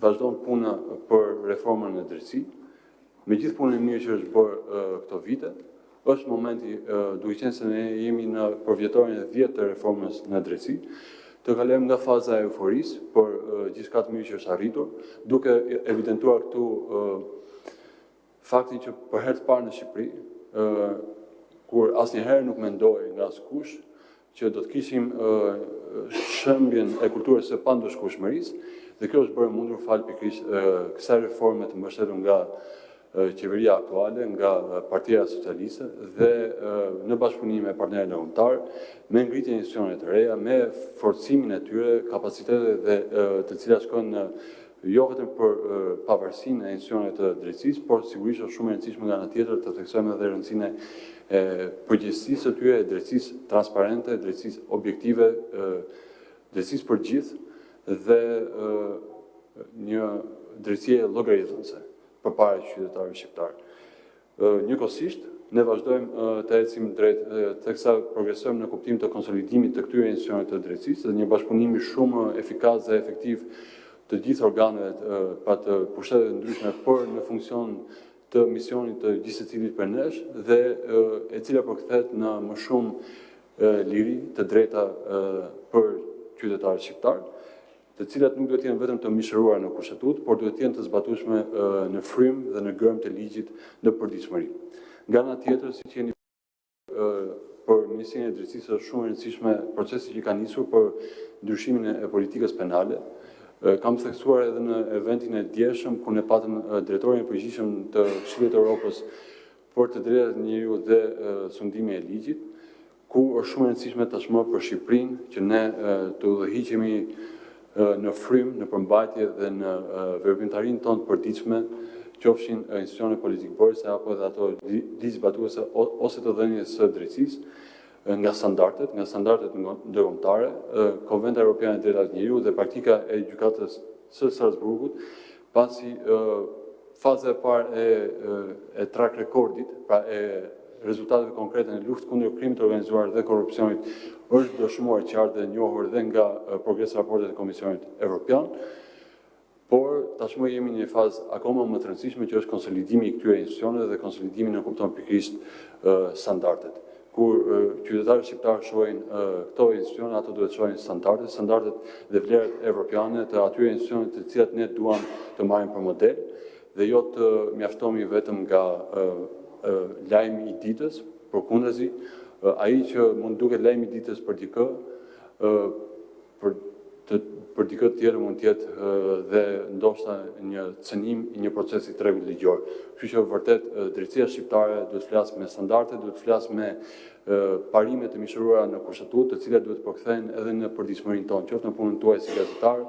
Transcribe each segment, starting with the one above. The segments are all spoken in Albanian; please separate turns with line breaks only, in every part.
vazhdon puna për reformën e drejtësisë. Me gjithë punën e mirë që është bërë këto vite, është momenti, duke qenë se ne jemi në përvjetorin e 10 të reformës në drejtësi, të kalojmë nga faza e euforisë për gjithçka të mirë që është arritur, duke evidentuar këtu faktin që për herë të parë në Shqipëri, kur asnjëherë nuk mendoi nga askush që do të kishim shembjen e kulturës së pandëshkueshmërisë, dhe kjo është bërë mundur falë pikërisht kësaj reforme të mbështetur nga qeveria aktuale, nga Partia Socialiste dhe në bashkëpunim me partnerët ndërkombëtar, me ngritjen e institucioneve të reja, me forcimin e tyre, kapacitetet dhe të cilat shkojnë jo vetëm për pavarësinë e institucioneve të drejtësisë, por sigurisht është shumë e rëndësishme nga ana tjetër të theksojmë edhe rëndësinë e përgjegjësisë së tyre, drejtësisë transparente, drejtësisë objektive, drejtësisë për gjithë dhe një drejtësie llogaritëse përpara qytetarëve shqiptar. Njëkohësisht, ne vazhdojmë të ecim drejt teksa progresojmë në kuptim të konsolidimit të këtyre institucioneve të drejtësisë dhe një bashkëpunim shumë efikas dhe efektiv të gjithë organeve pa të pushtetet ndryshme për në funksion të misionit të gjithë secilit për nesh dhe e cila përkthehet në më shumë liri të drejta për qytetarët shqiptar, të cilat nuk duhet të jenë vetëm të mishëruara në kushtetutë, por duhet të jenë të zbatueshme në frymë dhe në gërm të ligjit në përditshmëri. Nga ana tjetër, siç jeni për Ministrinë e Drejtësisë është shumë e rëndësishme procesi që ka nisur për ndryshimin e politikës penale. Kam theksuar edhe në eventin e djeshëm, ku ne patëm drejtorin e përgjithshëm të Këshillit të Evropës për të drejtat e njeriut dhe sundimin e ligjit, ku është shumë e rëndësishme tashmë për Shqipërinë që ne të udhëhiqemi në frymë, në përmbajtje dhe në veprimtarinë tonë të përditshme, qofshin institucione politikëbërëse apo edhe ato ligjzbatuese ose të dhënies së drejtësisë, nga standardet ndërkombëtare, Konventi Evropian e Drejtave të Njeriut dhe praktika e gjykatës së Strasburgut, pasi faza e parë e track recordit, pra e rezultateve konkrete në luftë kundër krimit të organizuar dhe korrupsionit është dëshmuar qartë dhe njohur dhe nga progres raportet e Komisionit Evropian, por tashmë jemi në një fazë akoma më të rëndësishme që është konsolidimi i këtyre institucioneve dhe konsolidimi në kupton pikërisht standardet. Kur qytetarët shqiptarë shohin këto institucione, ato duhet shohin standardet dhe vlerat evropiane të atyre institucione të cilat ne duam të marrim për model dhe jo të mjaftohemi vetëm nga lajmi i ditës, përkundazi, ai që mund duket lajmi i ditës për dikë, për dikë tjetër mund të jetë dhe ndoshta një cënim i një procesi të rregullt ligjor. Kështu që vërtet drejtësia shqiptare duhet të flasë me standarde, duhet të flasë me parime të mishëruara në kushtetutë, të cilat duhet të përkthehen edhe në përditshmërinë tonë, qoftë në punën tuaj si gazetar,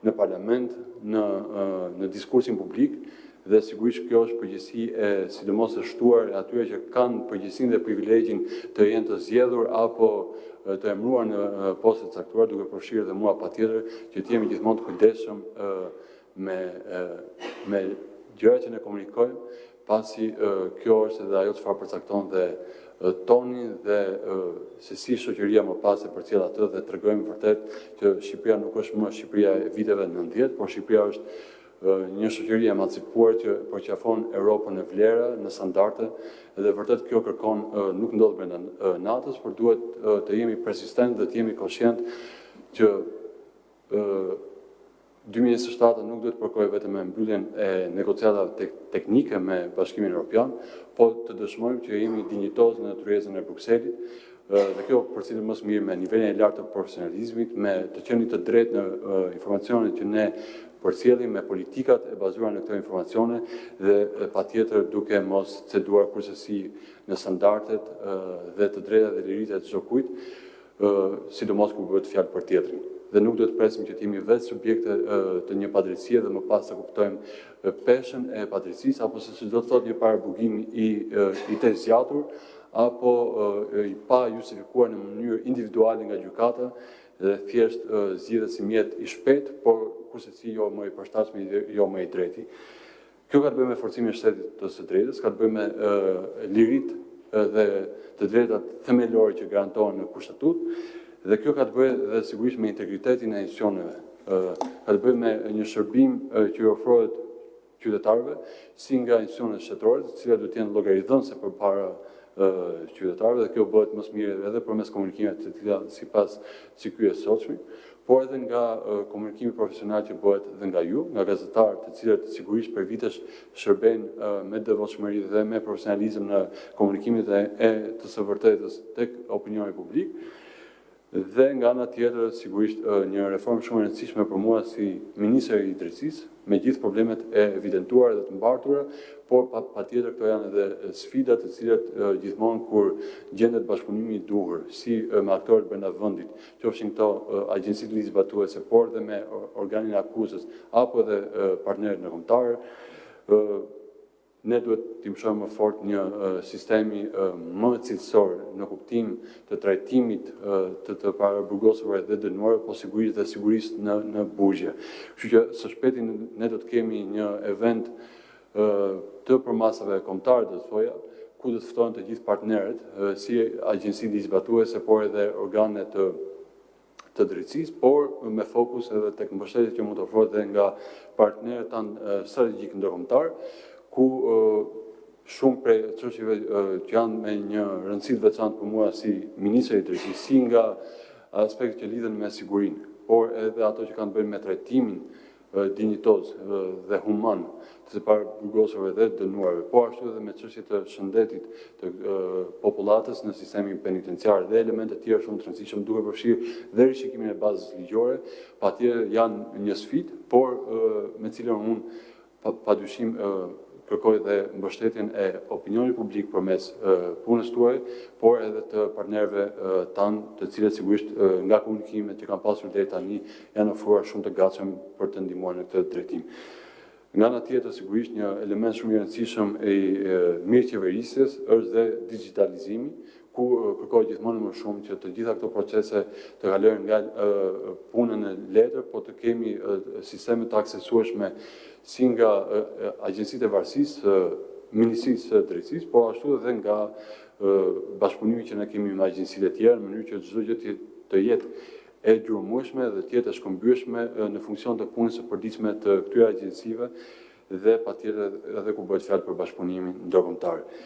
në parlament, në diskursin publik, dhe sigurisht kjo është përgjegjësi sidomos e shtuar atyre që kanë përgjegjësinë dhe privilegjin të jenë të zgjedhur apo të emëruar në poste të caktuara, duke përfshirë edhe mua patjetër që të jemi gjithmonë të kujdesshëm me gjërat që ne komunikojmë, pasi kjo është edhe ajo çfarë përcakton dhe tonin dhe se si shoqëria më pas e përcjell atë dhe tregojmë vërtet që Shqipëria nuk është më Shqipëria e viteve 90, por Shqipëria është një shoqëri emancipuar që përqafon Europën në vlera, në standarde, dhe vërtet kjo kërkon nuk ndodh brenda natës, por duhet të jemi persistent dhe të jemi koshient që 2027 nuk duhet përkojë vetëm me mbylljen e negociatave teknike me Bashkimin Evropian, por të dëshmojmë që jemi dinjitoz në natyrezën e Brukselit, dhe kjo përcjellet më së miri me nivelin e lartë të profesionalizmit, me të qenit të drejtë në informacionet që ne përcjellim, me politikat e bazuara në këto informacione dhe patjetër duke mos ceduar kursesi në standardet dhe të drejtat dhe liritë të çdo kujt, sidomos kur bëhet fjalë për tjetrin. Dhe nuk duhet të presim që të jemi vetë subjekte të një padrejtësie dhe më pas të kuptojmë peshën e padrejtësisë apo se çdo të thotë një parabugim i të zgjatur apo i pa justifikuar në mënyrë individuale nga gjykata dhe thjesht zgjidhet si mjet i shpejtë, por kursesi jo më i përshtatshëm, jo më i drejti. Kjo ka të bëjë me forcimin e shtetit të së drejtës, ka të bëjë me liritë dhe të drejtat themelore që garantohen në kushtetutë, dhe kjo ka të bëjë dhe sigurisht me integritetin e institucioneve ka të bëjë me një shërbim që ofrohet qytetarëve si nga institucionet shtetërore, të cilat duhet të jenë llogaridhënëse përpara qytetarëve, dhe kjo bëhet më së miri edhe përmes komunikimeve të tilla sipas ciklit të sotshëm, por edhe nga komunikimi profesional që bëhet dhe nga ju, nga gazetarët, të cilët sigurisht për vitesh shërbejnë me devotshmëri dhe me profesionalizëm në komunikimin e të së vërtetës tek opinioni publik. Dhe nga ana tjetër, sigurisht një reformë shumë e rëndësishme për mua si ministër i drejtësisë, me gjithë problemet e evidentuara dhe të mbartura, por patjetër këto janë edhe sfidat të cilat gjithmonë kur gjendet bashkëpunimi i duhur, si me aktorët brenda vendit, qofshin këto agjencitë ligjzbatuese, por dhe me organin e akuzës apo edhe partnerët ndërkombëtar, ne duhet të mësojmë më fort një sistemi më cilësor në kuptim të trajtimit të paraburgosur dhe dënuar, po sigurisht në burgje. Kështu që së shpejti ne do të kemi një event të përmasave kombëtare, do të thoja, ku do të ftohen të gjithë partnerët, si agjencitë ligjzbatuese, por edhe organet të drejtësisë, por me fokus edhe tek mbështetjet që mund të ofrohet edhe nga partnerët tanë strategjik ndërkombëtar, ku shumë prej çështjeve që janë me një rëndësi të veçantë për mua si ministër i drejtësisë, si nga aspektet që lidhen me sigurinë, por edhe ato që kanë të bëjnë me trajtimin dinjitoz dhe human të paraburgosurve dhe dënuarve, po ashtu edhe me çështjet të shëndetit të popullatës në sistemin penitenciar dhe elemente tjera shumë të rëndësishme, duke përfshirë dhe rishikimin e bazës ligjore, patjetër janë një sfidë, por me cilën unë padyshim kërkoj dhe mbështetjen e opinionit publik përmes punës tuaj, por edhe të partnerëve tanë, të cilët sigurisht nga komunikimet që kanë pasur deri tani janë ofruar shumë të gatshëm për të ndihmuar në këtë drejtim. Nga ana tjetër, sigurisht një element shumë i rëndësishëm i mirëqeverisjes është dhe digitalizimi, ku kërkoj gjithmonë më shumë që të gjitha këto procese të kalojnë nga punën e letër, po të kemi sisteme të aksesueshme si nga agjencitë e varësisë, Ministrisë së Drejtësisë, po ashtu edhe nga bashkëpunimi që ne kemi me agjencitë e tjera, në mënyrë që çdo gjë të jetë e gjurmëshme dhe të jetë e shkëmbyeshme në funksion të punës së përditshme të këtyre agjencive dhe patjetër edhe kur bëhet fjalë për bashkëpunimin ndërkombëtar.